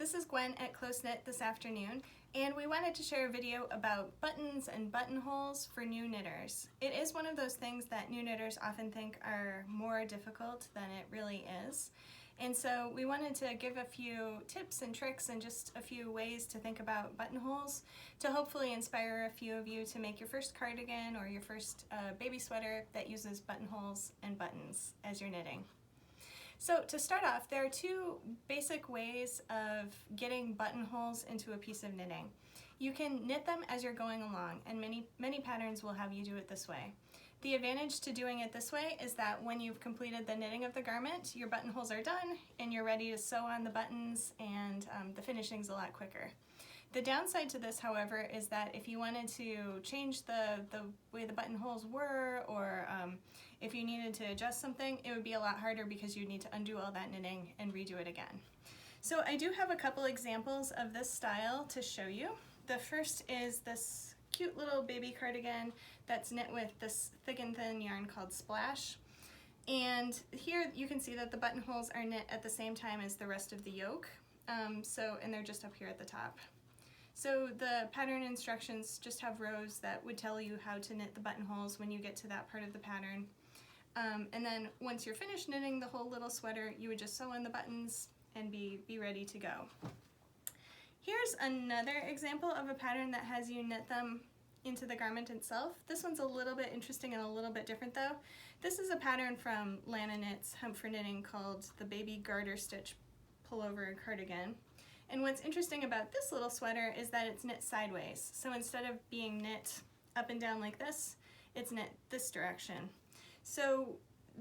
This is Gwen at Close Knit this afternoon, and we wanted to share a video about buttons and buttonholes for new knitters. It is one of those things that new knitters often think are more difficult than it really is. And so we wanted to give a few tips and tricks and just a few ways to think about buttonholes to hopefully inspire a few of you to make your first cardigan or your first baby sweater that uses buttonholes and buttons as you're knitting. So to start off, there are two basic ways of getting buttonholes into a piece of knitting. You can knit them as you're going along, and many patterns will have you do it this way. The advantage to doing it this way is that when you've completed the knitting of the garment, your buttonholes are done and you're ready to sew on the buttons, and the finishing's a lot quicker. The downside to this, however, is that if you wanted to change the way the buttonholes were, or if you needed to adjust something, it would be a lot harder because you'd need to undo all that knitting and redo it again. So I do have a couple examples of this style to show you. The first is this cute little baby cardigan that's knit with this thick and thin yarn called Splash. And here you can see that the buttonholes are knit at the same time as the rest of the yoke, and they're just up here at the top. So the pattern instructions just have rows that would tell you how to knit the buttonholes when you get to that part of the pattern. And then once you're finished knitting the whole little sweater, you would just sew in the buttons and be ready to go. Here's another example of a pattern that has you knit them into the garment itself. This one's a little bit interesting and a little bit different though. This is a pattern from Lana Knits Hemp for Knitting called the Baby Garter Stitch Pullover Cardigan. And what's interesting about this little sweater is that it's knit sideways. So instead of being knit up and down like this, it's knit this direction. So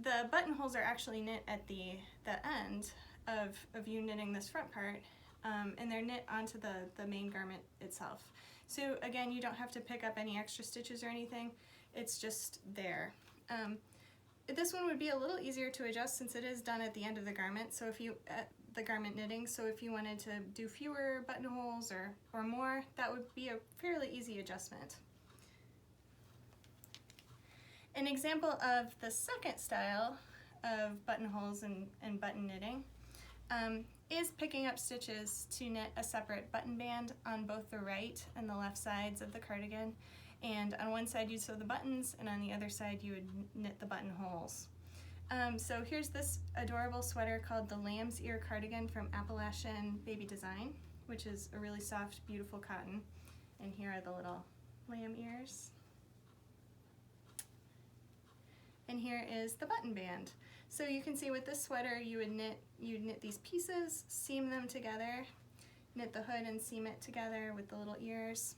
the buttonholes are actually knit at the end of you knitting this front part, and they're knit onto the main garment itself. So again, you don't have to pick up any extra stitches or anything, it's just there. This one would be a little easier to adjust since it is done at the end of the garment, so if you the garment knitting, so if you wanted to do fewer buttonholes or more, that would be a fairly easy adjustment. An example of the second style of buttonholes and button knitting is picking up stitches to knit a separate button band on both the right and the left sides of the cardigan. And on one side you'd sew the buttons, and on the other side you would knit the buttonholes. So here's this adorable sweater called the Lamb's Ear Cardigan from Appalachian Baby Design, which is a really soft, beautiful cotton. And here are the little lamb ears. And here is the button band. So you can see with this sweater you'd knit these pieces, seam them together, knit the hood and seam it together with the little ears.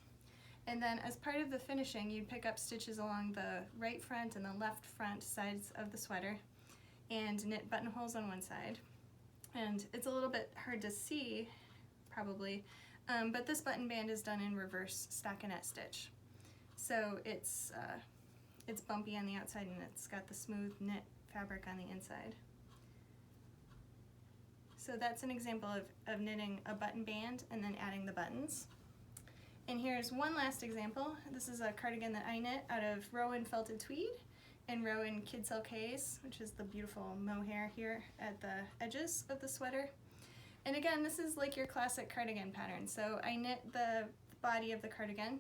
And then as part of the finishing, you'd pick up stitches along the right front and the left front sides of the sweater and knit buttonholes on one side. And it's a little bit hard to see, probably, but this button band is done in reverse stockinette stitch. So it's bumpy on the outside and it's got the smooth knit fabric on the inside. So that's an example of knitting a button band and then adding the buttons. And here's one last example. This is a cardigan that I knit out of Rowan felted tweed and Rowan kid silk haze, which is the beautiful mohair here at the edges of the sweater. And again, this is like your classic cardigan pattern. So I knit the body of the cardigan,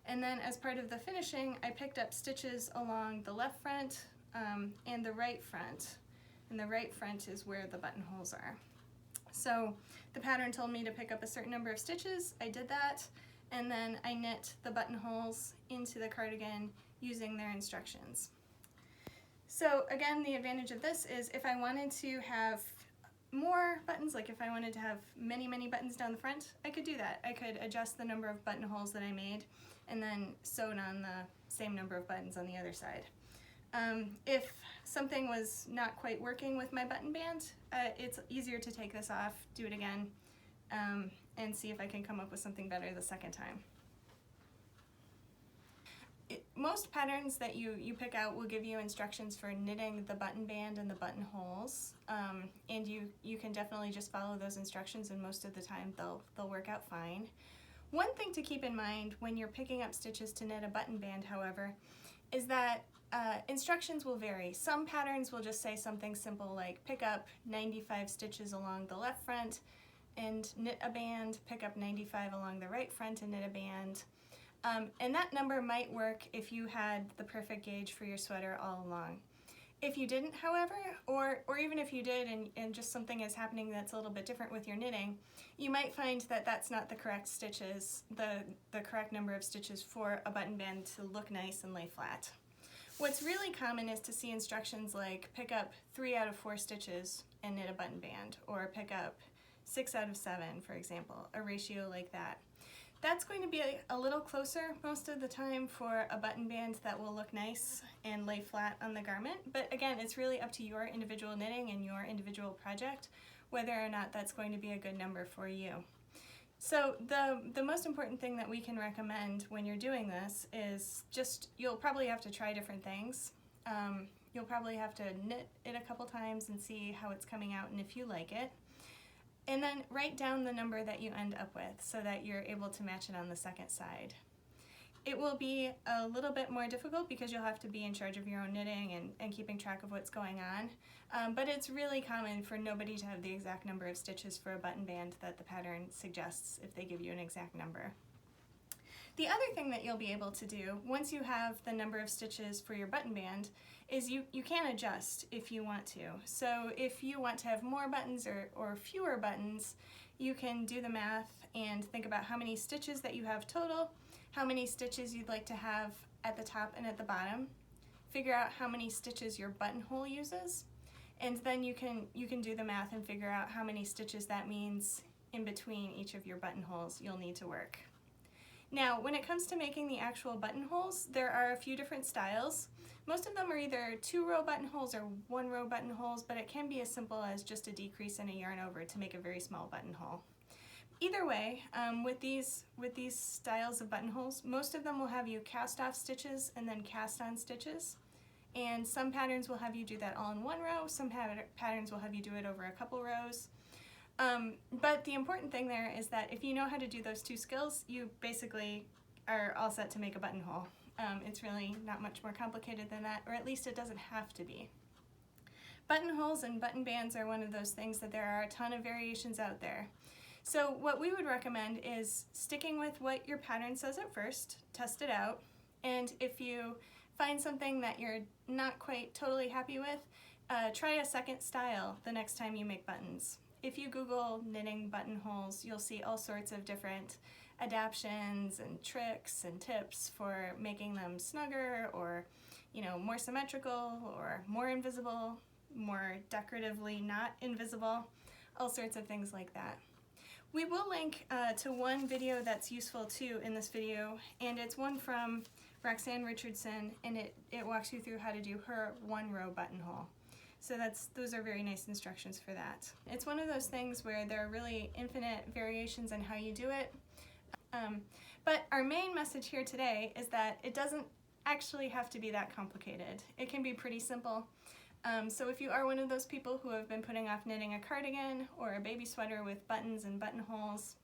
and then as part of the finishing, I picked up stitches along the left front and the right front. And the right front is where the buttonholes are. So the pattern told me to pick up a certain number of stitches. I did that, and then I knit the buttonholes into the cardigan using their instructions. So again, the advantage of this is if I wanted to have more buttons, like if I wanted to have many buttons down the front, I could do that. I could adjust the number of buttonholes that I made and then sew it on the same number of buttons on the other side. If something was not quite working with my button band, it's easier to take this off, do it again, and see if I can come up with something better the second time. Most patterns that you pick out will give you instructions for knitting the button band and the buttonholes, and you can definitely just follow those instructions, and most of the time they'll work out fine. One thing to keep in mind when you're picking up stitches to knit a button band, however, is that instructions will vary. Some patterns will just say something simple like pick up 95 stitches along the left front and knit a band, pick up 95 along the right front and knit a band. And that number might work if you had the perfect gauge for your sweater all along. If you didn't, however, or even if you did and just something is happening that's a little bit different with your knitting, you might find that that's not the correct stitches, the correct number of stitches for a button band to look nice and lay flat. What's really common is to see instructions like pick up 3 out of 4 stitches and knit a button band, or pick up 6 out of 7, for example, a ratio like that. That's going to be a little closer most of the time for a button band that will look nice and lay flat on the garment, but again, it's really up to your individual knitting and your individual project whether or not that's going to be a good number for you. So the most important thing that we can recommend when you're doing this is just, you'll probably have to try different things. You'll probably have to knit it a couple times and see how it's coming out and if you like it. And then write down the number that you end up with so that you're able to match it on the second side. It will be a little bit more difficult because you'll have to be in charge of your own knitting and keeping track of what's going on, but it's really common for nobody to have the exact number of stitches for a button band that the pattern suggests if they give you an exact number. The other thing that you'll be able to do once you have the number of stitches for your button band is you can adjust if you want to. So if you want to have more buttons or fewer buttons, you can do the math and think about how many stitches that you have total, how many stitches you'd like to have at the top and at the bottom, figure out how many stitches your buttonhole uses, and then you can do the math and figure out how many stitches that means in between each of your buttonholes you'll need to work. Now, when it comes to making the actual buttonholes, there are a few different styles. Most of them are either 2-row buttonholes or 1-row buttonholes, but it can be as simple as just a decrease and a yarn over to make a very small buttonhole. Either way, with these styles of buttonholes, most of them will have you cast off stitches and then cast on stitches. And some patterns will have you do that all in one row, some patterns will have you do it over a couple rows. But the important thing there is that if you know how to do those two skills, you basically are all set to make a buttonhole. It's really not much more complicated than that, or at least it doesn't have to be. Buttonholes and button bands are one of those things that there are a ton of variations out there. So what we would recommend is sticking with what your pattern says at first, test it out, and if you find something that you're not quite totally happy with, try a second style the next time you make buttons. If you Google knitting buttonholes, you'll see all sorts of different adaptions and tricks and tips for making them snugger or, more symmetrical or more invisible, more decoratively not invisible, all sorts of things like that. We will link to one video that's useful too in this video, and it's one from Roxanne Richardson, and it walks you through how to do her 1-row buttonhole. So those are very nice instructions for that. It's one of those things where there are really infinite variations on how you do it. But our main message here today is that it doesn't actually have to be that complicated. It can be pretty simple. So if you are one of those people who have been putting off knitting a cardigan or a baby sweater with buttons and buttonholes,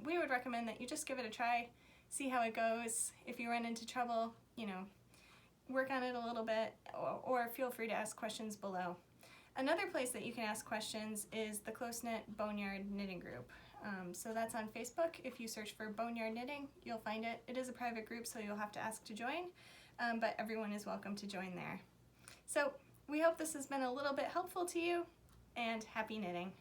we would recommend that you just give it a try, see how it goes. If you run into trouble, work on it a little bit, or feel free to ask questions below. Another place that you can ask questions is the Close Knit Boneyard Knitting Group. So that's on Facebook. If you search for Boneyard Knitting, you'll find it. It is a private group, so you'll have to ask to join, but everyone is welcome to join there. So we hope this has been a little bit helpful to you, and happy knitting.